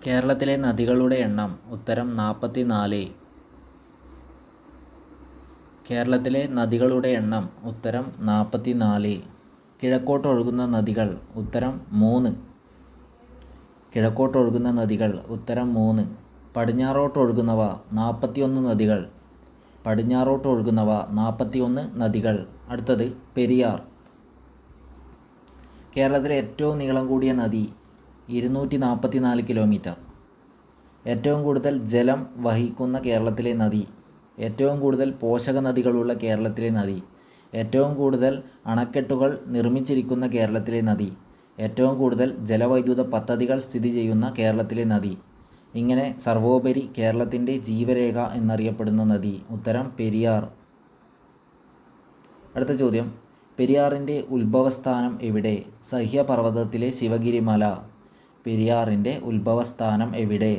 കേരളത്തിലെ നദികളുടെ എണ്ണം ഉത്തരം 44. കേരളത്തിലെ നദികളുടെ എണ്ണം ഉത്തരം 44. കിഴക്കോട്ടൊഴുകുന്ന നദികൾ ഉത്തരം 3. കിഴക്കോട്ടൊഴുകുന്ന നദികൾ ഉത്തരം 3. പടിഞ്ഞാറോട്ടൊഴുകുന്നവ 41 നദികൾ. പടിഞ്ഞാറോട്ടൊഴുകുന്നവ 41 നദികൾ. അടുത്തത് പെരിയാർ. കേരളത്തിലെ ഏറ്റവും നീളം കൂടിയ നദി 244 കിലോമീറ്റർ. ഏറ്റവും കൂടുതൽ ജലം വഹിക്കുന്ന കേരളത്തിലെ നദി. ഏറ്റവും കൂടുതൽ പോഷക നദികളുള്ള കേരളത്തിലെ നദി. ഏറ്റവും കൂടുതൽ അണക്കെട്ടുകൾ നിർമ്മിച്ചിരിക്കുന്ന കേരളത്തിലെ നദി. ഏറ്റവും കൂടുതൽ ജലവൈദ്യുത പദ്ധതികൾ സ്ഥിതി ചെയ്യുന്ന കേരളത്തിലെ നദി. ഇങ്ങനെ സർവോപരി കേരളത്തിൻ്റെ ജീവരേഖ എന്നറിയപ്പെടുന്ന നദി. ഉത്തരം പെരിയാർ. അടുത്ത ചോദ്യം, പെരിയാറിൻ്റെ ഉത്ഭവസ്ഥാനം എവിടെ? സഹ്യപർവ്വതത്തിലെ ശിവഗിരി മല. പെരിയാറിൻ്റെ ഉത്ഭവസ്ഥാനം എവിടെ?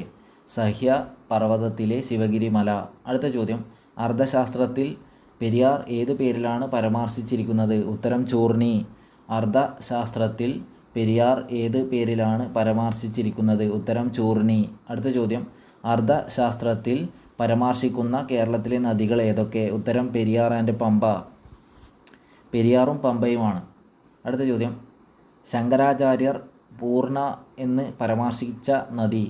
സഹ്യപർവ്വതത്തിലെ ശിവഗിരി മല. അടുത്ത ചോദ്യം, അർദ്ധശാസ്ത്രത്തിൽ പെരിയാർ ഏതു പേരിലാണ് പരാമർശിച്ചിരിക്കുന്നത്? ഉത്തരം ചൂർണി. അർദ്ധശാസ്ത്രത്തിൽ പെരിയാർ ഏത് പേരിലാണ് പരാമർശിച്ചിരിക്കുന്നത്? ഉത്തരം ചൂർണി. അടുത്ത ചോദ്യം, അർദ്ധശാസ്ത്രത്തിൽ പരാമർശിക്കുന്ന കേരളത്തിലെ നദികൾ ഏതൊക്കെ? ഉത്തരം പെരിയാർ ആൻഡ് പമ്പ. പെരിയാറും പമ്പയുമാണ്. അടുത്ത ചോദ്യം, ശങ്കരാചാര്യർ പൂർണ്ണ എന്ന് പരാമർശിച്ച നദി.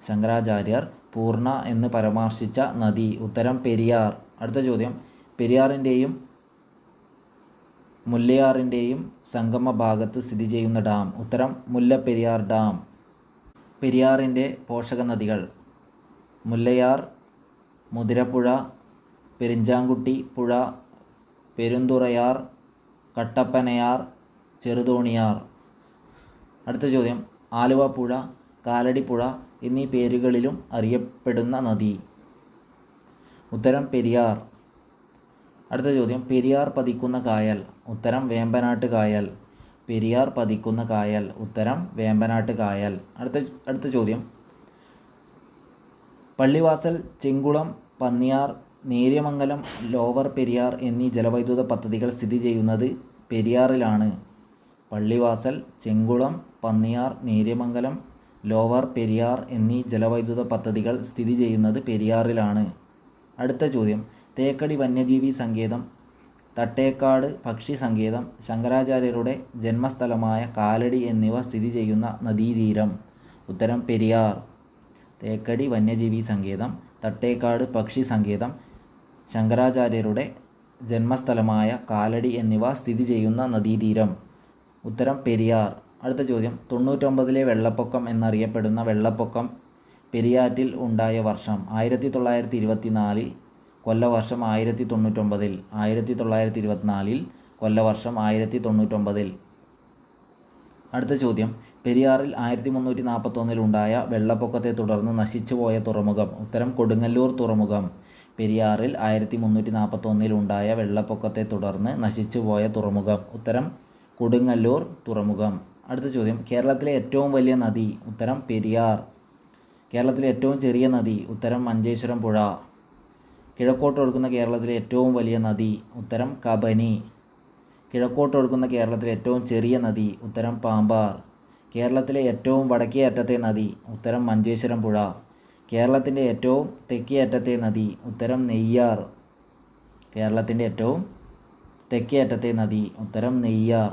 ശങ്കരാചാര്യർ പൂർണ്ണ എന്ന് പരാമർശിച്ച നദി. ഉത്തരം പെരിയാർ. അടുത്ത ചോദ്യം, പെരിയാറിൻ്റെയും മുല്ലയാറിൻ്റെയും സംഗമ ഭാഗത്ത് സ്ഥിതി ചെയ്യുന്ന ഡാം. ഉത്തരം മുല്ലപ്പെരിയാർ ഡാം. പെരിയാറിൻ്റെ പോഷക നദികൾ: മുല്ലയാർ, മുതിരപ്പുഴ, പെരിഞ്ചാംകുട്ടി പുഴ, പെരുന്തുറയാർ, കട്ടപ്പനയാർ, ചെറുതോണിയാർ. അടുത്ത ചോദ്യം, ആലുവ പുഴ, കാലടിപ്പുഴ എന്നീ പേരുകളിലും അറിയപ്പെടുന്ന നദി. ഉത്തരം പെരിയാർ. അടുത്ത ചോദ്യം, പെരിയാർ പതിക്കുന്ന കായൽ. ഉത്തരം വേമ്പനാട്ട് കായൽ. പെരിയാർ പതിക്കുന്ന കായൽ. ഉത്തരം വേമ്പനാട്ട് കായൽ. അടുത്ത ചോദ്യം, പള്ളിവാസൽ, ചെങ്കുളം, പന്നിയാർ, നേര്യമംഗലം, ലോവർ പെരിയാർ എന്നീ ജലവൈദ്യുത പദ്ധതികൾ സ്ഥിതി ചെയ്യുന്നത് പെരിയാറിലാണ്. പള്ളിവാസൽ, ചെങ്കുളം, പന്നിയാർ, നേര്യമംഗലം, ലോവർ പെരിയാർ എന്നീ ജലവൈദ്യുത പദ്ധതികൾ സ്ഥിതി ചെയ്യുന്നത് പെരിയാറിലാണ്. അടുത്ത ചോദ്യം, തേക്കടി വന്യജീവി സങ്കേതം, തട്ടേക്കാട് പക്ഷി സങ്കേതം, ശങ്കരാചാര്യരുടെ ജന്മസ്ഥലമായ കാലടി എന്നിവ സ്ഥിതി ചെയ്യുന്ന നദീതീരം. ഉത്തരം പെരിയാർ. തേക്കടി വന്യജീവി സങ്കേതം, തട്ടേക്കാട് പക്ഷി സങ്കേതം, ശങ്കരാചാര്യരുടെ ജന്മസ്ഥലമായ കാലടി എന്നിവ സ്ഥിതി ചെയ്യുന്ന നദീതീരം. ഉത്തരം പെരിയാർ. അടുത്ത ചോദ്യം, 99-ലെ വെള്ളപ്പൊക്കം എന്നറിയപ്പെടുന്ന വെള്ളപ്പൊക്കം പെരിയാറ്റിൽ ഉണ്ടായ വർഷം. 1924, കൊല്ലവർഷം 1099. 1924, കൊല്ലവർഷം 1099. അടുത്ത ചോദ്യം, പെരിയാറിൽ 1341 ഉണ്ടായ വെള്ളപ്പൊക്കത്തെ തുടർന്ന് നശിച്ചുപോയ തുറമുഖം. ഉത്തരം കൊടുങ്ങല്ലൂർ തുറമുഖം. പെരിയാറിൽ 1341 ഉണ്ടായ വെള്ളപ്പൊക്കത്തെ തുടർന്ന് നശിച്ചുപോയ തുറമുഖം. ഉത്തരം കൊടുങ്ങല്ലൂർ തുറമുഖം. അടുത്ത ചോദ്യം, കേരളത്തിലെ ഏറ്റവും വലിയ നദി. ഉത്തരം പെരിയാർ. കേരളത്തിലെ ഏറ്റവും ചെറിയ നദി. ഉത്തരം മഞ്ചേശ്വരം പുഴ. കിഴക്കോട്ടൊഴുകുന്ന കേരളത്തിലെ ഏറ്റവും വലിയ നദി. ഉത്തരം കബനി. കിഴക്കോട്ടൊഴുകുന്ന കേരളത്തിലെ ഏറ്റവും ചെറിയ നദി. ഉത്തരം പാമ്പാർ. കേരളത്തിലെ ഏറ്റവും വടക്കേ അറ്റത്തെ നദി. ഉത്തരം മഞ്ചേശ്വരം പുഴ. കേരളത്തിൻ്റെ ഏറ്റവും തെക്കേ അറ്റത്തെ നദി. ഉത്തരം നെയ്യാർ. കേരളത്തിൻ്റെ ഏറ്റവും തെക്കേ അറ്റത്തെ നദി. ഉത്തരം നെയ്യാർ.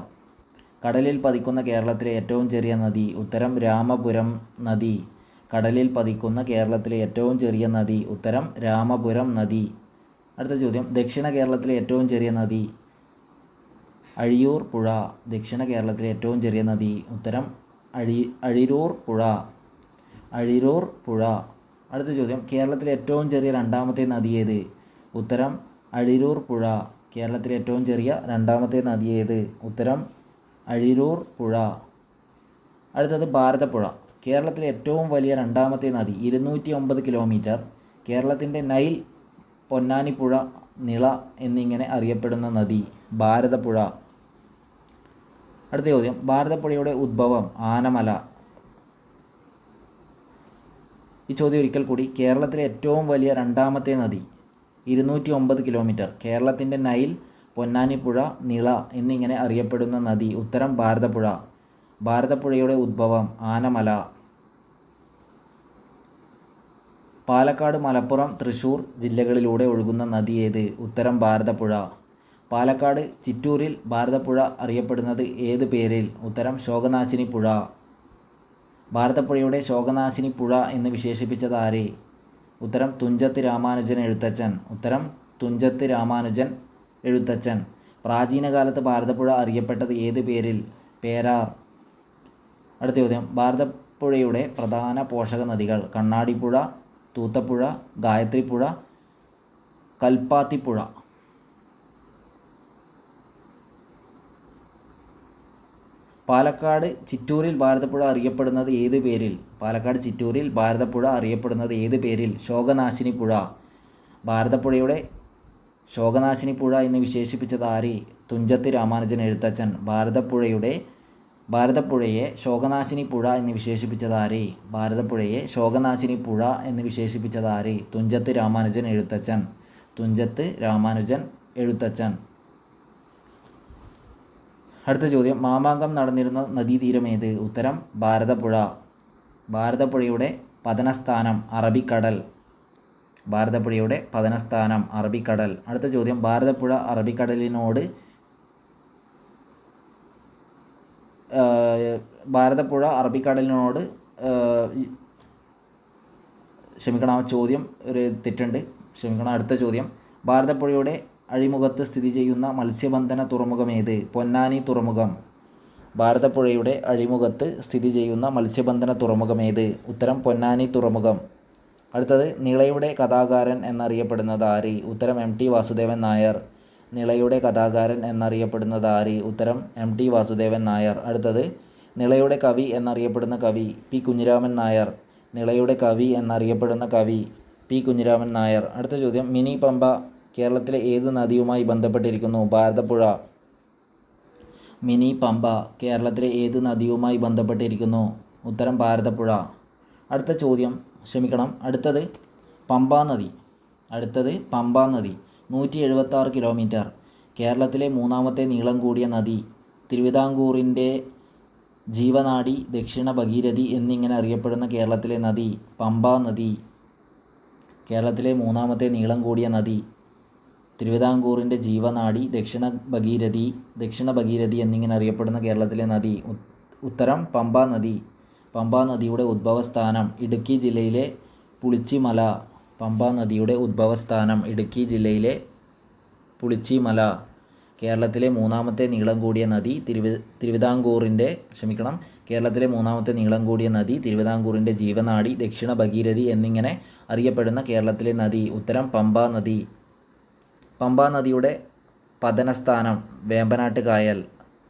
കടലിൽ പതിക്കുന്ന കേരളത്തിലെ ഏറ്റവും ചെറിയ നദി. ഉത്തരം രാമപുരം നദി. കടലിൽ പതിക്കുന്ന കേരളത്തിലെ ഏറ്റവും ചെറിയ നദി. ഉത്തരം രാമപുരം നദി. അടുത്ത ചോദ്യം, ദക്ഷിണ കേരളത്തിലെ ഏറ്റവും ചെറിയ നദി. അഴിയൂർ പുഴ. ദക്ഷിണ കേരളത്തിലെ ഏറ്റവും ചെറിയ നദി. ഉത്തരം അഴിരൂർ പുഴ. അഴിരൂർ പുഴ. അടുത്ത ചോദ്യം, കേരളത്തിലെ ഏറ്റവും ചെറിയ രണ്ടാമത്തെ നദി ഏത്? ഉത്തരം അഴിരൂർ പുഴ. കേരളത്തിലെ ഏറ്റവും ചെറിയ രണ്ടാമത്തെ നദി ഏത്? ഉത്തരം അഴിരൂർ പുഴ. അടുത്തത് ഭാരതപ്പുഴ. കേരളത്തിലെ ഏറ്റവും വലിയ രണ്ടാമത്തെ നദി. 209 കിലോമീറ്റർ. കേരളത്തിൻ്റെ നൈൽ, പൊന്നാനിപ്പുഴ, നിള എന്നിങ്ങനെ അറിയപ്പെടുന്ന നദി. ഭാരതപ്പുഴ. അടുത്ത ചോദ്യം, ഭാരതപ്പുഴയുടെ ഉദ്ഭവം. ആനമല. ഈ ചോദ്യം ഒരിക്കൽ കൂടി. കേരളത്തിലെ ഏറ്റവും വലിയ രണ്ടാമത്തെ നദി. 209 കിലോമീറ്റർ. കേരളത്തിൻ്റെ നൈൽ, പൊന്നാനിപ്പുഴ, നിള എന്നിങ്ങനെ അറിയപ്പെടുന്ന നദി. ഉത്തരം ഭാരതപ്പുഴ. ഭാരതപ്പുഴയുടെ ഉദ്ഭവം ആനമല. പാലക്കാട്, മലപ്പുറം, തൃശ്ശൂർ ജില്ലകളിലൂടെ ഒഴുകുന്ന നദി ഏത്? ഉത്തരം ഭാരതപ്പുഴ. പാലക്കാട് ചിറ്റൂരിൽ ഭാരതപ്പുഴ അറിയപ്പെടുന്നത് ഏത് പേരിൽ? ഉത്തരം ശോകനാശിനി പുഴ. ഭാരതപ്പുഴയുടെ ശോകനാശിനി പുഴ എന്ന് വിശേഷിപ്പിച്ചത് ആര്? ഉത്തരം തുഞ്ചത്ത് രാമാനുജൻ എഴുത്തച്ഛൻ. ഉത്തരം തുഞ്ചത്ത് രാമാനുജൻ എഴുത്തച്ഛൻ. പ്രാചീന കാലത്ത് ഭാരതപ്പുഴ അറിയപ്പെട്ടത് ഏത് പേരിൽ? പേരാർ. അടുത്ത ചോദ്യം, ഭാരതപ്പുഴയുടെ പ്രധാന പോഷക നദികൾ? കണ്ണാടിപ്പുഴ, തൂത്തപ്പുഴ, ഗായത്രിപ്പുഴ, കൽപ്പാത്തിപ്പുഴ. പാലക്കാട് ചിറ്റൂരിൽ ഭാരതപ്പുഴ അറിയപ്പെടുന്നത് ഏത് പേരിൽ? പാലക്കാട് ചിറ്റൂരിൽ ഭാരതപ്പുഴ അറിയപ്പെടുന്നത് ഏത് പേരിൽ? ശോകനാശിനി പുഴ. ഭാരതപ്പുഴയുടെ ശോകനാശിനി പുഴ എന്ന് വിശേഷിപ്പിച്ചത് ആര്? തുഞ്ചത്ത് രാമാനുജൻ എഴുത്തച്ഛൻ. ഭാരതപ്പുഴയെ ശോകനാശിനി പുഴ എന്ന് വിശേഷിപ്പിച്ചത് ആര്? ഭാരതപ്പുഴയെ ശോകനാശിനി പുഴ എന്ന് വിശേഷിപ്പിച്ചത് ആര്? തുഞ്ചത്ത് രാമാനുജൻ എഴുത്തച്ഛൻ. തുഞ്ചത്ത് രാമാനുജൻ എഴുത്തച്ഛൻ. അടുത്ത ചോദ്യം, മാമാങ്കം നടന്നിരുന്ന നദീതീരം ഏത്? ഉത്തരം ഭാരതപ്പുഴ. ഭാരതപ്പുഴയുടെ പതനസ്ഥാനം അറബിക്കടൽ. ഭാരതപ്പുഴയുടെ പതനസ്ഥാനം അറബിക്കടൽ. അടുത്ത ചോദ്യം, ഭാരതപ്പുഴ അറബിക്കടലിനോട് ക്ഷമിക്കണം, ആ ചോദ്യം ഒരു തെറ്റുണ്ട്, ക്ഷമിക്കണം. അടുത്ത ചോദ്യം, ഭാരതപ്പുഴയുടെ അഴിമുഖത്ത് സ്ഥിതി ചെയ്യുന്ന മത്സ്യബന്ധന തുറമുഖം ഏത്? പൊന്നാനി തുറമുഖം. ഭാരതപ്പുഴയുടെ അഴിമുഖത്ത് സ്ഥിതി ചെയ്യുന്ന മത്സ്യബന്ധന തുറമുഖം ഏത്? ഉത്തരം പൊന്നാനി തുറമുഖം. അടുത്തത്, നിളയുടെ കഥാകാരൻ എന്നറിയപ്പെടുന്നത് ആര്? ഉത്തരം എം.ടി. വാസുദേവൻ നായർ. നിളയുടെ കഥാകാരൻ എന്നറിയപ്പെടുന്നത് ആര്? ഉത്തരം എം.ടി. വാസുദേവൻ നായർ. അടുത്തത്, നിളയുടെ കവി എന്നറിയപ്പെടുന്ന കവി? പി. കുഞ്ഞിരാമൻ നായർ. നിളയുടെ കവി എന്നറിയപ്പെടുന്ന കവി പി. കുഞ്ഞിരാമൻ നായർ. അടുത്ത ചോദ്യം, മിനി പമ്പ കേരളത്തിലെ ഏത് നദിയുമായി ബന്ധപ്പെട്ടിരിക്കുന്നു? ഭാരതപ്പുഴ. മിനി പമ്പ കേരളത്തിലെ ഏത് നദിയുമായി ബന്ധപ്പെട്ടിരിക്കുന്നു? ഉത്തരം ഭാരതപ്പുഴ. അടുത്തത് പമ്പാ നദി. 176 കിലോമീറ്റർ. കേരളത്തിലെ മൂന്നാമത്തെ നീളം കൂടിയ നദി. തിരുവിതാംകൂറിൻ്റെ ജീവനാഡി, ദക്ഷിണ ഭഗീരഥി എന്നിങ്ങനെ അറിയപ്പെടുന്ന കേരളത്തിലെ നദി പമ്പാ നദി. കേരളത്തിലെ മൂന്നാമത്തെ നീളം കൂടിയ നദി. തിരുവിതാംകൂറിൻ്റെ ജീവനാഡി, ദക്ഷിണ ഭഗീരഥി എന്നിങ്ങനെ അറിയപ്പെടുന്ന കേരളത്തിലെ നദി. ഉത്തരം പമ്പാ നദി. പമ്പാ നദിയുടെ ഉദ്ഭവസ്ഥാനം ഇടുക്കി ജില്ലയിലെ പുളിച്ചിമല. പമ്പാ നദിയുടെ ഉദ്ഭവസ്ഥാനം ഇടുക്കി ജില്ലയിലെ പുളിച്ചിമല. കേരളത്തിലെ മൂന്നാമത്തെ നീളം കൂടിയ നദി കേരളത്തിലെ മൂന്നാമത്തെ നീളം കൂടിയ നദി തിരുവിതാംകൂറിൻ്റെ ജീവനാഡി, ദക്ഷിണ ഭഗീരഥി എന്നിങ്ങനെ അറിയപ്പെടുന്ന കേരളത്തിലെ നദി. ഉത്തരം പമ്പാ നദി. പമ്പാ നദിയുടെ പതനസ്ഥാനം വേമ്പനാട്ട് കായൽ.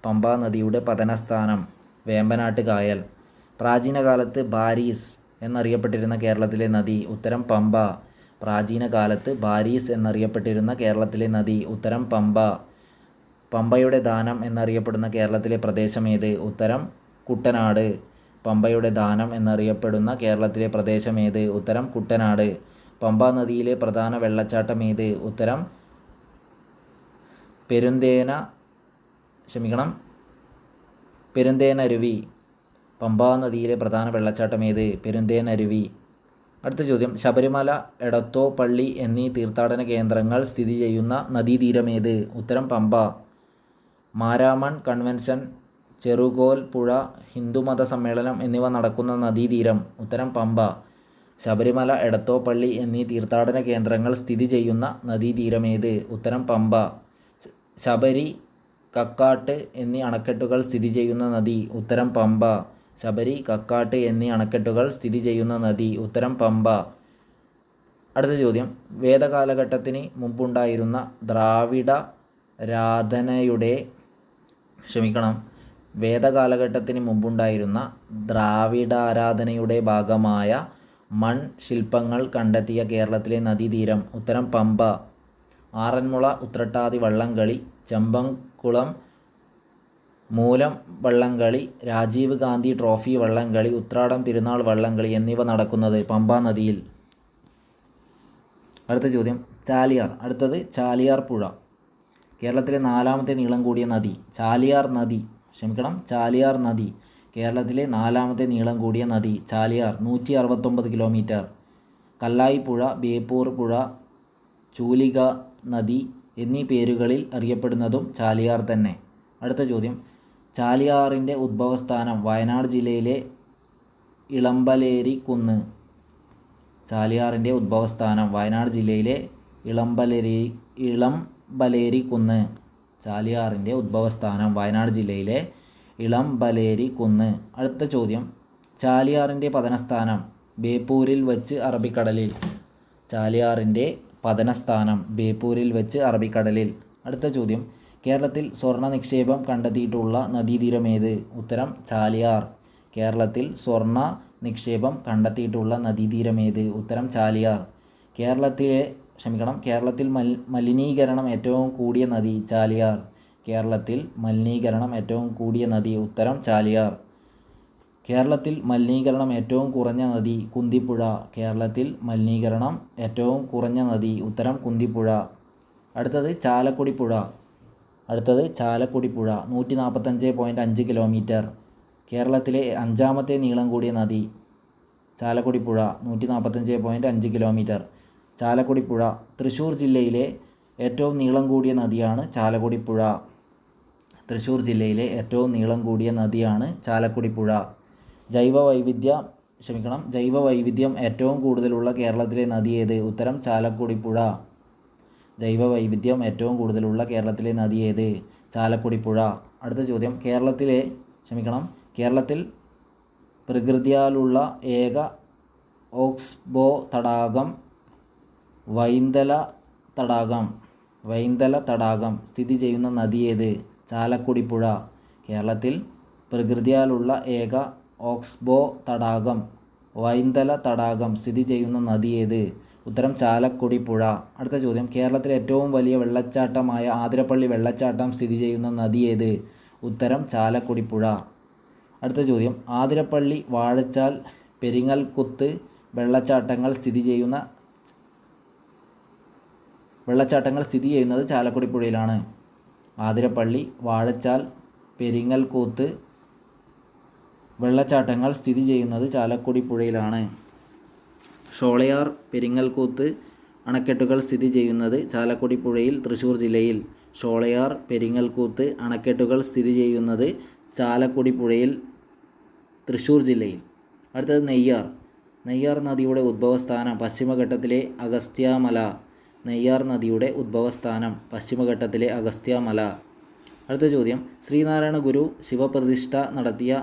പമ്പാ നദിയുടെ പതനസ്ഥാനം വേമ്പനാട്ട് കായൽ. പ്രാചീന കാലത്ത് ബാരീസ് എന്നറിയപ്പെട്ടിരുന്ന കേരളത്തിലെ നദി. ഉത്തരം പമ്പ. പ്രാചീന കാലത്ത് ബാരീസ് എന്നറിയപ്പെട്ടിരുന്ന കേരളത്തിലെ നദി. ഉത്തരം പമ്പ. പമ്പയുടെ ദാനം എന്നറിയപ്പെടുന്ന കേരളത്തിലെ പ്രദേശം ഏത്? ഉത്തരം കുട്ടനാട്. പമ്പയുടെ ദാനം എന്നറിയപ്പെടുന്ന കേരളത്തിലെ പ്രദേശം ഏത്? ഉത്തരം കുട്ടനാട്. പമ്പാ നദിയിലെ പ്രധാന വെള്ളച്ചാട്ടം ഏത്? ഉത്തരം പെരുന്തേനരുവി. പമ്പാ നദിയിലെ പ്രധാന വെള്ളച്ചാട്ടം ഏത്? പെരുന്തേനരുവി. അടുത്ത ചോദ്യം, ശബരിമല, എടത്തോ പള്ളി എന്നീ തീർത്ഥാടന കേന്ദ്രങ്ങൾ സ്ഥിതി ചെയ്യുന്ന നദീതീരം ഏത്? ഉത്തരം പമ്പ. മാരാമൺ കൺവെൻഷൻ, ചെറുകോൽ പുഴ, ഹിന്ദുമത സമ്മേളനം എന്നിവ നടക്കുന്ന നദീതീരം? ഉത്തരം പമ്പ. ശബരിമല, എടത്തോ പള്ളി എന്നീ തീർത്ഥാടന കേന്ദ്രങ്ങൾ സ്ഥിതി ചെയ്യുന്ന നദീതീരം ഏത്? ഉത്തരം പമ്പ. ശബരി, കക്കാട്ട് എന്നീ അണക്കെട്ടുകൾ സ്ഥിതി ചെയ്യുന്ന നദി? ഉത്തരം പമ്പ. ശബരി, കക്കാട്ട് എന്നീ അണക്കെട്ടുകൾ സ്ഥിതി ചെയ്യുന്ന നദി? ഉത്തരം പമ്പ. അടുത്ത ചോദ്യം, വേദകാലഘട്ടത്തിന് മുമ്പുണ്ടായിരുന്ന ദ്രാവിഡാരാധനയുടെ ഭാഗമായ മൺശില്പങ്ങൾ കണ്ടെത്തിയ കേരളത്തിലെ നദീതീരം? ഉത്തരം പമ്പ. ആറന്മുള ഉത്രട്ടാതി വള്ളംകളി, ചെമ്പംകുളം മൂലം വള്ളംകളി, രാജീവ് ഗാന്ധി ട്രോഫി വള്ളംകളി, ഉത്രാടം തിരുനാൾ വള്ളംകളി എന്നിവ നടക്കുന്നത് പമ്പാ നദിയിൽ. അടുത്ത ചോദ്യം, ചാലിയാർ പുഴ കേരളത്തിലെ നാലാമത്തെ നീളം കൂടിയ നദി? ചാലിയാർ നദി കേരളത്തിലെ നാലാമത്തെ നീളം കൂടിയ നദി. ചാലിയാർ 169 കിലോമീറ്റർ. കല്ലായി പുഴ, ബേപ്പൂർ പുഴ, ചൂലിക നദി എന്നീ പേരുകളിൽ അറിയപ്പെടുന്നതും ചാലിയാർ തന്നെ. അടുത്ത ചോദ്യം, ചാലിയാറിൻ്റെ ഉദ്ഭവസ്ഥാനം വയനാട് ജില്ലയിലെ ഇളമ്പലേരിക്കുന്ന്. ചാലിയാറിൻ്റെ ഉദ്ഭവസ്ഥാനം വയനാട് ജില്ലയിലെ ഇളമ്പലേരിക്കുന്ന്. ചാലിയാറിൻ്റെ ഉദ്ഭവസ്ഥാനം വയനാട് ജില്ലയിലെ ഇളമ്പലേരിക്കുന്ന്. അടുത്ത ചോദ്യം, ചാലിയാറിൻ്റെ പതനസ്ഥാനം ബേപ്പൂരിൽ വച്ച് അറബിക്കടലിൽ. ചാലിയാറിൻ്റെ പതനസ്ഥാനം ബേപ്പൂരിൽ വെച്ച് അറബിക്കടലിൽ. അടുത്ത ചോദ്യം, കേരളത്തിൽ സ്വർണ്ണ നിക്ഷേപം കണ്ടെത്തിയിട്ടുള്ള നദീതീരമേത്? ഉത്തരം ചാലിയാർ. കേരളത്തിൽ സ്വർണ്ണ നിക്ഷേപം കണ്ടെത്തിയിട്ടുള്ള നദീതീരമേത്? ഉത്തരം ചാലിയാർ. കേരളത്തിൽ മലിനീകരണം ഏറ്റവും കൂടിയ നദി? ചാലിയാർ. കേരളത്തിൽ മലിനീകരണം ഏറ്റവും കൂടിയ നദി? ഉത്തരം ചാലിയാർ. കേരളത്തിൽ മലിനീകരണം ഏറ്റവും കുറഞ്ഞ നദി? കുന്തിപ്പുഴ. കേരളത്തിൽ മലിനീകരണം ഏറ്റവും കുറഞ്ഞ നദി? ഉത്തരം കുന്തിപ്പുഴ. അടുത്തത് ചാലക്കുടിപ്പുഴ. 145.5 കിലോമീറ്റർ. കേരളത്തിലെ 5ാമത്തെ നീളം കൂടിയ നദി? ചാലക്കുടിപ്പുഴ. 145.5 കിലോമീറ്റർ. ചാലക്കുടിപ്പുഴ. തൃശ്ശൂർ ജില്ലയിലെ ഏറ്റവും നീളം കൂടിയ നദിയാണ് ചാലക്കുടിപ്പുഴ. തൃശ്ശൂർ ജില്ലയിലെ ഏറ്റവും നീളം കൂടിയ നദിയാണ് ചാലക്കുടിപ്പുഴ. ജൈവവൈവിധ്യം ഏറ്റവും കൂടുതലുള്ള കേരളത്തിലെ നദി ഏത്? ഉത്തരം ചാലക്കുടിപ്പുഴ. ജൈവവൈവിധ്യം ഏറ്റവും കൂടുതലുള്ള കേരളത്തിലെ നദി ഏത്? ചാലക്കുടിപ്പുഴ. അടുത്ത ചോദ്യം, കേരളത്തിൽ പ്രകൃതിയാലുള്ള ഏക ഓക്സ്ബോ തടാകം വൈന്തല തടാകം സ്ഥിതി ചെയ്യുന്ന നദി ഏത്? ചാലക്കുടിപ്പുഴ. കേരളത്തിൽ പ്രകൃതിയാലുള്ള ഏക ഓക്സ്ബോ തടാകം വൈന്തല തടാകം സ്ഥിതി ചെയ്യുന്ന നദി ഏത്? ഉത്തരം ചാലക്കുടിപ്പുഴ. അടുത്ത ചോദ്യം, കേരളത്തിലെ ഏറ്റവും വലിയ വെള്ളച്ചാട്ടമായ ആതിരപ്പള്ളി വെള്ളച്ചാട്ടം സ്ഥിതി ചെയ്യുന്ന നദി ഏത്? ഉത്തരം ചാലക്കുടിപ്പുഴ. അടുത്ത ചോദ്യം, ആതിരപ്പള്ളി, വാഴച്ചാൽ, പെരിങ്ങൽകുത്ത് വെള്ളച്ചാട്ടങ്ങൾ സ്ഥിതി ചെയ്യുന്നത് ചാലക്കുടിപ്പുഴയിലാണ്. ആതിരപ്പള്ളി, വാഴച്ചാൽ, പെരിങ്ങൽകുത്ത് വെള്ളച്ചാട്ടങ്ങൾ സ്ഥിതി ചെയ്യുന്നത് ചാലക്കുടിപ്പുഴയിലാണ്. ഷോളയാർ, പെരിങ്ങൽകുത്ത് അണക്കെട്ടുകൾ സ്ഥിതി ചെയ്യുന്നത് ചാലക്കുടിപ്പുഴയിൽ, തൃശ്ശൂർ ജില്ലയിൽ. ഷോളയാർ, പെരിങ്ങൽകുത്ത് അണക്കെട്ടുകൾ സ്ഥിതി ചെയ്യുന്നത് ചാലക്കുടിപ്പുഴയിൽ, തൃശ്ശൂർ ജില്ലയിൽ. അടുത്തത് നെയ്യാർ നദിയുടെ ഉദ്ഭവസ്ഥാനം പശ്ചിമഘട്ടത്തിലെ അഗസ്ത്യമല. നെയ്യാർ നദിയുടെ ഉദ്ഭവസ്ഥാനം പശ്ചിമഘട്ടത്തിലെ അഗസ്ത്യമല. അടുത്ത ചോദ്യം, ശ്രീനാരായണ ഗുരു ശിവപ്രതിഷ്ഠ നടത്തിയ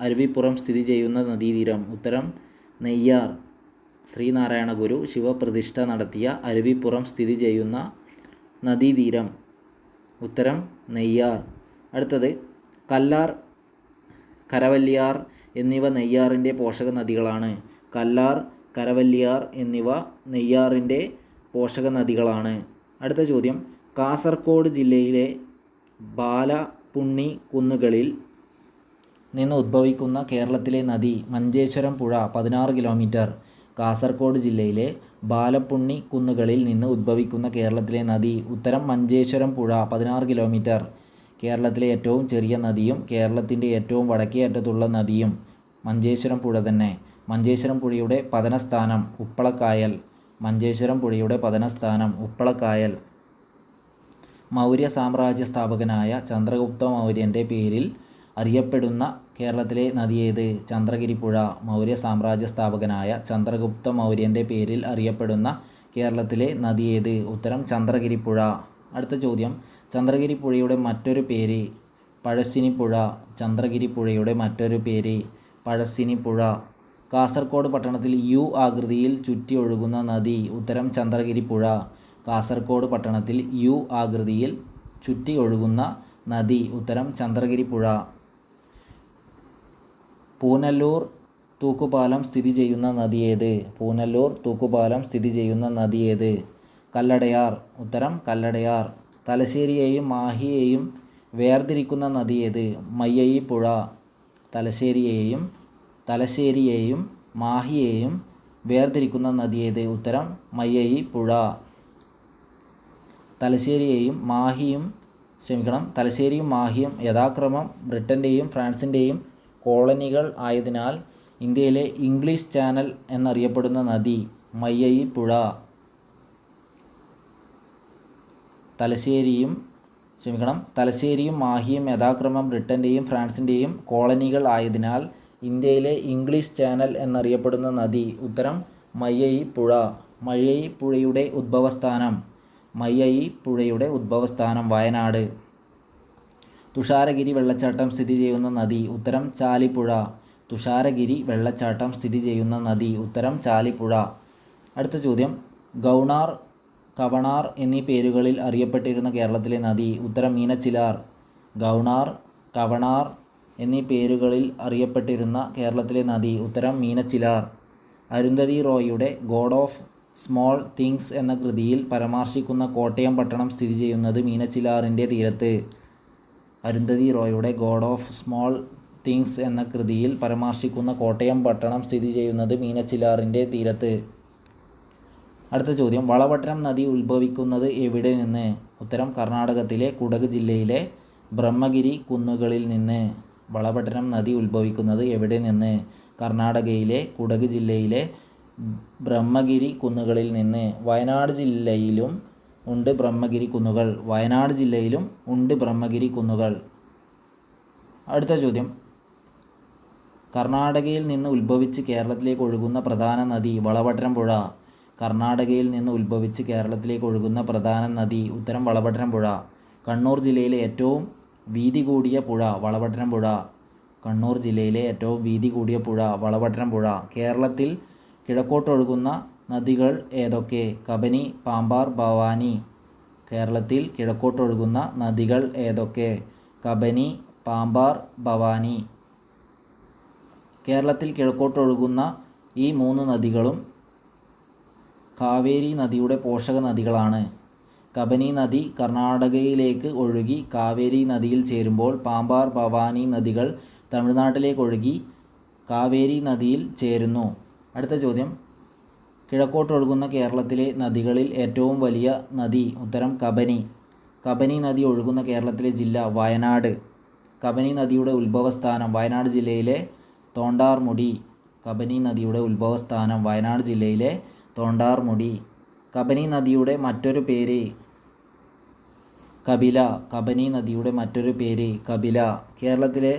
അരുവിപ്പുറം സ്ഥിതി ചെയ്യുന്ന നദീതീരം? ഉത്തരം നെയ്യാർ. ശ്രീനാരായണ ഗുരു ശിവപ്രതിഷ്ഠ നടത്തിയ അരുവിപ്പുറം സ്ഥിതി ചെയ്യുന്ന നദീതീരം? ഉത്തരം നെയ്യാർ. അടുത്തത്, കല്ലാർ, കരവല്ലിയാർ എന്നിവ നെയ്യാറിൻ്റെ പോഷക നദികളാണ്. കല്ലാർ, കരവല്ലിയാർ എന്നിവ നെയ്യാറിൻ്റെ പോഷക നദികളാണ്. അടുത്ത ചോദ്യം, കാസർഗോഡ് ജില്ലയിലെ ബാലപുണ്ണി കുന്നുകളിൽ നിന്ന് ഉദ്ഭവിക്കുന്ന കേരളത്തിലെ നദി? മഞ്ചേശ്വരം പുഴ. 16 കിലോമീറ്റർ. കാസർഗോഡ് ജില്ലയിലെ ബാലപുണ്ണി കുന്നുകളിൽ നിന്ന് ഉദ്ഭവിക്കുന്ന കേരളത്തിലെ നദി? ഉത്തരം മഞ്ചേശ്വരം പുഴ. 16 കിലോമീറ്റർ. കേരളത്തിലെ ഏറ്റവും ചെറിയ നദിയും കേരളത്തിൻ്റെ ഏറ്റവും വടക്കേ അറ്റത്തുള്ള നദിയും മഞ്ചേശ്വരം പുഴ തന്നെ. മഞ്ചേശ്വരം പുഴയുടെ പതനസ്ഥാനം ഉപ്പളക്കായൽ. മഞ്ചേശ്വരം പുഴയുടെ പതനസ്ഥാനം ഉപ്പളക്കായൽ. മൗര്യ സാമ്രാജ്യ സ്ഥാപകനായ ചന്ദ്രഗുപ്ത മൗര്യൻ്റെ പേരിൽ അറിയപ്പെടുന്ന കേരളത്തിലെ നദി ഏത്? ചന്ദ്രഗിരിപ്പുഴ. മൗര്യ സാമ്രാജ്യ സ്ഥാപകനായ ചന്ദ്രഗുപ്ത മൗര്യൻ്റെ പേരിൽ അറിയപ്പെടുന്ന കേരളത്തിലെ നദി ഏത്? ഉത്തരം ചന്ദ്രഗിരിപ്പുഴ. അടുത്ത ചോദ്യം, ചന്ദ്രഗിരിപ്പുഴയുടെ മറ്റൊരു പേര്? പഴശ്ശിനിപ്പുഴ. ചന്ദ്രഗിരിപ്പുഴയുടെ മറ്റൊരു പേര്? പഴശ്ശിനിപ്പുഴ. കാസർഗോഡ് പട്ടണത്തിൽ യു ആകൃതിയിൽ ചുറ്റി ഒഴുകുന്ന നദി? ഉത്തരം ചന്ദ്രഗിരിപ്പുഴ. കാസർഗോഡ് പട്ടണത്തിൽ യു ആകൃതിയിൽ ചുറ്റി ഒഴുകുന്ന നദി? ഉത്തരം ചന്ദ്രഗിരിപ്പുഴ. പൂനല്ലൂർ തൂക്കുപാലം സ്ഥിതി ചെയ്യുന്ന നദി ഏത്? പൂനല്ലൂർ തൂക്കുപാലം സ്ഥിതി ചെയ്യുന്ന നദി ഏത്? കല്ലടയാർ. ഉത്തരം കല്ലടയാർ. തലശ്ശേരിയെയും മാഹിയെയും വേർതിരിക്കുന്ന നദി ഏത്? മയ്യഴി പുഴ. തലശ്ശേരിയെയും മാഹിയെയും വേർതിരിക്കുന്ന നദി ഏത്? ഉത്തരം മയ്യഴി പുഴ. തലശ്ശേരിയും മാഹിയും യഥാക്രമം ബ്രിട്ടൻ്റെയും ഫ്രാൻസിൻ്റെയും കോളനികൾ ആയതിനാൽ ഇന്ത്യയിലെ ഇംഗ്ലീഷ് ചാനൽ എന്നറിയപ്പെടുന്ന നദി? മയ്യയി പുഴ. തലശ്ശേരിയും മാഹിയും യഥാക്രമം ബ്രിട്ടൻ്റെയും ഫ്രാൻസിൻ്റെയും കോളനികൾ ആയതിനാൽ ഇന്ത്യയിലെ ഇംഗ്ലീഷ് ചാനൽ എന്നറിയപ്പെടുന്ന നദി. ഉത്തരം മയ്യയി പുഴ. മയ്യയി പുഴയുടെ ഉദ്ഭവസ്ഥാനം വയനാട്. തുഷാരഗിരി വെള്ളച്ചാട്ടം സ്ഥിതി ചെയ്യുന്ന നദി. ഉത്തരം ചാലിപ്പുഴ. തുഷാരഗിരി വെള്ളച്ചാട്ടം സ്ഥിതി ചെയ്യുന്ന നദി. ഉത്തരം ചാലിപ്പുഴ. അടുത്ത ചോദ്യം, ഗൗണാർ, കവണാർ എന്നീ പേരുകളിൽ അറിയപ്പെട്ടിരുന്ന കേരളത്തിലെ നദി. ഉത്തരം മീനച്ചിലാർ. ഗൗണാർ, കവണാർ എന്നീ പേരുകളിൽ അറിയപ്പെട്ടിരുന്ന കേരളത്തിലെ നദി. ഉത്തരം മീനച്ചിലാർ. അരുന്ധതി റോയിയുടെ ഗോഡ് ഓഫ് സ്മോൾ തിങ്സ് എന്ന കൃതിയിൽ പരാമർശിക്കുന്ന കോട്ടയം പട്ടണം സ്ഥിതി ചെയ്യുന്നത് മീനച്ചിലാറിൻ്റെ തീരത്ത്. അരുന്ധതി റോയിയുടെ ഗോഡ് ഓഫ് സ്മോൾ തിങ്സ് എന്ന കൃതിയിൽ പരാമർശിക്കുന്ന കോട്ടയം പട്ടണം സ്ഥിതി ചെയ്യുന്നത് മീനച്ചിലാറിൻ്റെ തീരത്ത്. അടുത്ത ചോദ്യം, വളപട്ടണം നദി ഉത്ഭവിക്കുന്നത് എവിടെ നിന്ന്? ഉത്തരം കർണാടകത്തിലെ കുടക് ജില്ലയിലെ ബ്രഹ്മഗിരി കുന്നുകളിൽ നിന്ന്. വളപട്ടണം നദി ഉത്ഭവിക്കുന്നത് എവിടെ നിന്ന്? കർണാടകയിലെ കുടക് ജില്ലയിലെ ബ്രഹ്മഗിരി കുന്നുകളിൽ നിന്ന്. വയനാട് ജില്ലയിലും ഉണ്ട് ബ്രഹ്മഗിരി കുന്നുകൾ. അടുത്ത ചോദ്യം, കർണാടകയിൽ നിന്ന് ഉത്ഭവിച്ച് കേരളത്തിലേക്ക് ഒഴുകുന്ന പ്രധാന നദി. വളപട്ടണം പുഴ. കർണാടകയിൽ നിന്ന് ഉത്ഭവിച്ച് കേരളത്തിലേക്ക് ഒഴുകുന്ന പ്രധാന നദി. ഉത്തരം വളപട്ടണം പുഴ. കണ്ണൂർ ജില്ലയിലെ ഏറ്റവും വീതി കൂടിയ പുഴ. വളപട്ടണം പുഴ. കണ്ണൂർ ജില്ലയിലെ ഏറ്റവും വീതി കൂടിയ പുഴ വളപട്ടണം പുഴ. കേരളത്തിൽ കിഴക്കോട്ടൊഴുകുന്ന നദികൾ ഏതൊക്കെ? കബനി, പാമ്പാർ, ഭവാനി. കേരളത്തിൽ കിഴക്കോട്ടൊഴുകുന്ന നദികൾ ഏതൊക്കെ? കബനി, പാമ്പാർ, ഭവാനി. കേരളത്തിൽ കിഴക്കോട്ടൊഴുകുന്ന ഈ 3 നദികളും കാവേരി നദിയുടെ പോഷക നദികളാണ്. കബനി നദി കർണാടകയിലേക്ക് ഒഴുകി കാവേരി നദിയിൽ ചേരുമ്പോൾ പാമ്പാർ, ഭവാനി നദികൾ തമിഴ്നാട്ടിലേക്ക് ഒഴുകി കാവേരി നദിയിൽ ചേരുന്നു. അടുത്ത ചോദ്യം, കിഴക്കോട്ടൊഴുകുന്ന കേരളത്തിലെ നദികളിൽ ഏറ്റവും വലിയ നദി. ഉത്തരം കബനി. കബനി നദി ഒഴുകുന്ന കേരളത്തിലെ ജില്ല വയനാട്. കബനി നദിയുടെ ഉത്ഭവസ്ഥാനം വയനാട് ജില്ലയിലെ തോണ്ടാർമുടി. കബനി നദിയുടെ ഉത്ഭവസ്ഥാനം വയനാട് ജില്ലയിലെ തോണ്ടാർമുടി. കബനി നദിയുടെ മറ്റൊരു പേര് കപില. കബനി നദിയുടെ മറ്റൊരു പേര് കപില. കേരളത്തിലെ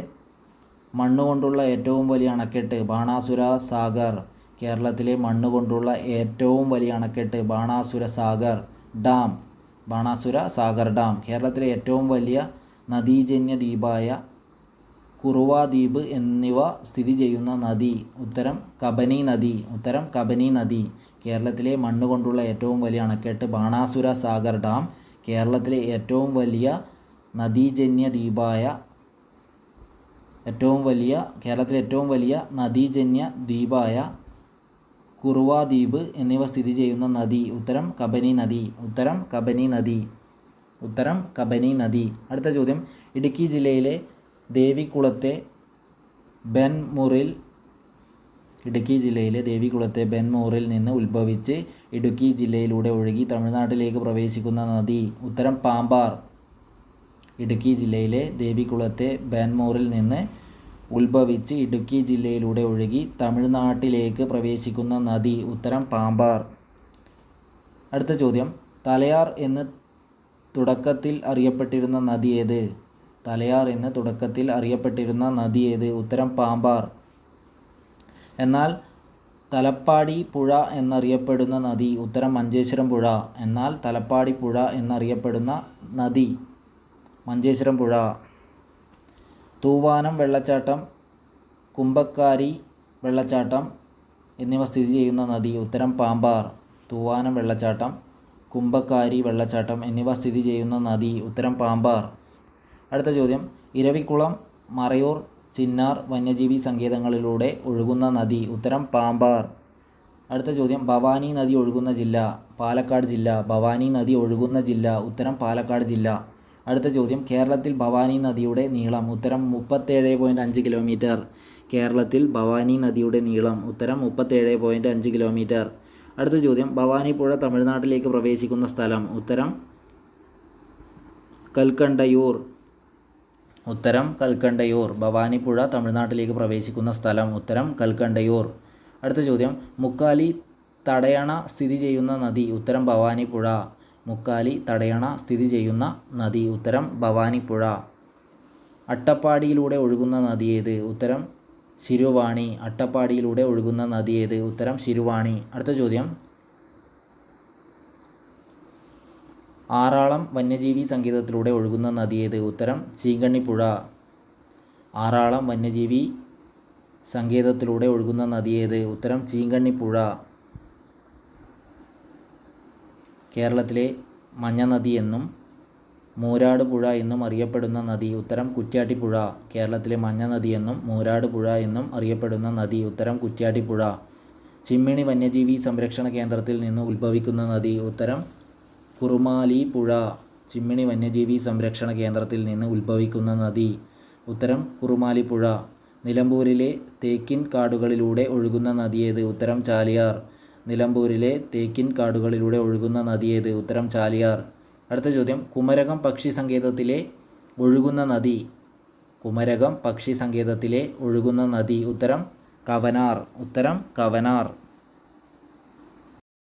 മണ്ണുകൊണ്ടുള്ള ഏറ്റവും വലിയ അണക്കെട്ട് ബാണാസുര സാഗർ. കേരളത്തിലെ മണ്ണുകൊണ്ടുള്ള ഏറ്റവും വലിയ അണക്കെട്ട് ബാണാസുര സാഗർ ഡാം. കേരളത്തിലെ ഏറ്റവും വലിയ നദീജന്യ ദ്വീപായ കുറുവ ദ്വീപ് എന്നിവ സ്ഥിതി ചെയ്യുന്ന നദി. ഉത്തരം കബനി നദി. കേരളത്തിലെ മണ്ണുകൊണ്ടുള്ള ഏറ്റവും വലിയ അണക്കെട്ട് ബാണാസുര സാഗർ ഡാം. കേരളത്തിലെ ഏറ്റവും വലിയ നദീജന്യ ദ്വീപായ കുറുവ ദ്വീപ് എന്നിവ സ്ഥിതി ചെയ്യുന്ന നദി. ഉത്തരം കബനി നദി. അടുത്ത ചോദ്യം, ഇടുക്കി ജില്ലയിലെ ദേവികുളത്തെ ബെൻമൂറിൽ നിന്ന് ഉത്ഭവിച്ച് ഇടുക്കി ജില്ലയിലൂടെ ഒഴുകി തമിഴ്നാട്ടിലേക്ക് പ്രവേശിക്കുന്ന നദി. ഉത്തരം പാമ്പാർ. ഇടുക്കി ജില്ലയിലെ ദേവികുളത്തെ ബെൻമൂറിൽ നിന്ന് ഉത്ഭവിച്ച് ഇടുക്കി ജില്ലയിലൂടെ ഒഴുകി തമിഴ്നാട്ടിലേക്ക് പ്രവേശിക്കുന്ന നദി. ഉത്തരം പാമ്പാർ. അടുത്ത ചോദ്യം, തലയാർ എന്ന് തുടക്കത്തിൽ അറിയപ്പെട്ടിരുന്ന നദി ഏത്? ഉത്തരം പാമ്പാർ. എന്നാൽ തലപ്പാടി പുഴ എന്നറിയപ്പെടുന്ന നദി. ഉത്തരം മഞ്ചേശ്വരം പുഴ. തൂവാനം വെള്ളച്ചാട്ടം, കുമ്പക്കാരി വെള്ളച്ചാട്ടം എന്നിവ സ്ഥിതി ചെയ്യുന്ന നദി. ഉത്തരം പാമ്പാർ. തൂവാനം വെള്ളച്ചാട്ടം, കുമ്പക്കാരി വെള്ളച്ചാട്ടം എന്നിവ സ്ഥിതി ചെയ്യുന്ന നദി. ഉത്തരം പാമ്പാർ. അടുത്ത ചോദ്യം, ഇരവിക്കുളം, മറയൂർ, ചിന്നാർ വന്യജീവി സങ്കേതങ്ങളിലൂടെ ഒഴുകുന്ന നദി. ഉത്തരം പാമ്പാർ. അടുത്ത ചോദ്യം, ഭവാനി നദി ഒഴുകുന്ന ജില്ല. പാലക്കാട് ജില്ല. ഭവാനി നദി ഒഴുകുന്ന ജില്ല. ഉത്തരം പാലക്കാട് ജില്ല. അടുത്ത ചോദ്യം, കേരളത്തിൽ ഭവാനി നദിയുടെ നീളം. ഉത്തരം 37.5 കിലോമീറ്റർ. കേരളത്തിൽ ഭവാനി നദിയുടെ നീളം. ഉത്തരം 37.5 കിലോമീറ്റർ. അടുത്ത ചോദ്യം, ഭവാനി പുഴ തമിഴ്നാട്ടിലേക്ക് പ്രവേശിക്കുന്ന സ്ഥലം. ഉത്തരം കൽക്കണ്ടയൂർ. ഭവാനി പുഴ തമിഴ്നാട്ടിലേക്ക് പ്രവേശിക്കുന്ന സ്ഥലം. ഉത്തരം കൽക്കണ്ടയൂർ. അടുത്ത ചോദ്യം, മുക്കാലി തടയണ സ്ഥിതി ചെയ്യുന്ന നദി ഉത്തരം ഭവാനിപ്പുഴ. മുക്കാലി തടയണ സ്ഥിതി ചെയ്യുന്ന നദി ഉത്തരം ഭവാനിപ്പുഴ. അട്ടപ്പാടിയിലൂടെ ഒഴുകുന്ന നദി ഏത് ഉത്തരം ശിരുവാണി. അട്ടപ്പാടിയിലൂടെ ഒഴുകുന്ന നദി ഏത് ഉത്തരം ശിരുവാണി. അടുത്ത ചോദ്യം, ആറാളം വന്യജീവി സങ്കേതത്തിലൂടെ ഒഴുകുന്ന നദി ഏത് ഉത്തരം ചീങ്കണ്ണിപ്പുഴ. ആറാളം വന്യജീവി സങ്കേതത്തിലൂടെ ഒഴുകുന്ന നദി ഏത് ഉത്തരം ചീങ്കണ്ണിപ്പുഴ. കേരളത്തിലെ മഞ്ഞ നദി എന്നും മൂരാട് പുഴ എന്നും അറിയപ്പെടുന്ന നദി ഉത്തരം കുറ്റ്യാട്ടിപ്പുഴ. കേരളത്തിലെ മഞ്ഞ നദി എന്നും മൂരാട് പുഴ എന്നും അറിയപ്പെടുന്ന നദി ഉത്തരം കുറ്റ്യാട്ടിപ്പുഴ. ചിമ്മിണി വന്യജീവി സംരക്ഷണ കേന്ദ്രത്തിൽ നിന്ന് ഉത്ഭവിക്കുന്ന നദി ഉത്തരം കുറുമാലി പുഴ. ചിമ്മിണി വന്യജീവി സംരക്ഷണ കേന്ദ്രത്തിൽ നിന്ന് ഉത്ഭവിക്കുന്ന നദി ഉത്തരം കുറുമാലിപ്പുഴ. നിലമ്പൂരിലെ തേക്കിൻ കാടുകളിലൂടെ ഒഴുകുന്ന നദി ഏത് ഉത്തരം ചാലിയാർ. നിലമ്പൂരിലെ തേക്കിൻ കാടുകളിലൂടെ ഒഴുകുന്ന നദി ഏത് ഉത്തരം ചാലിയാർ. അടുത്ത ചോദ്യം, കുമരകം പക്ഷി സങ്കേതത്തിലെ ഒഴുകുന്ന നദി. കുമരകം പക്ഷി സങ്കേതത്തിലെ ഒഴുകുന്ന നദി ഉത്തരം കവനാർ. ഉത്തരം കവനാർ.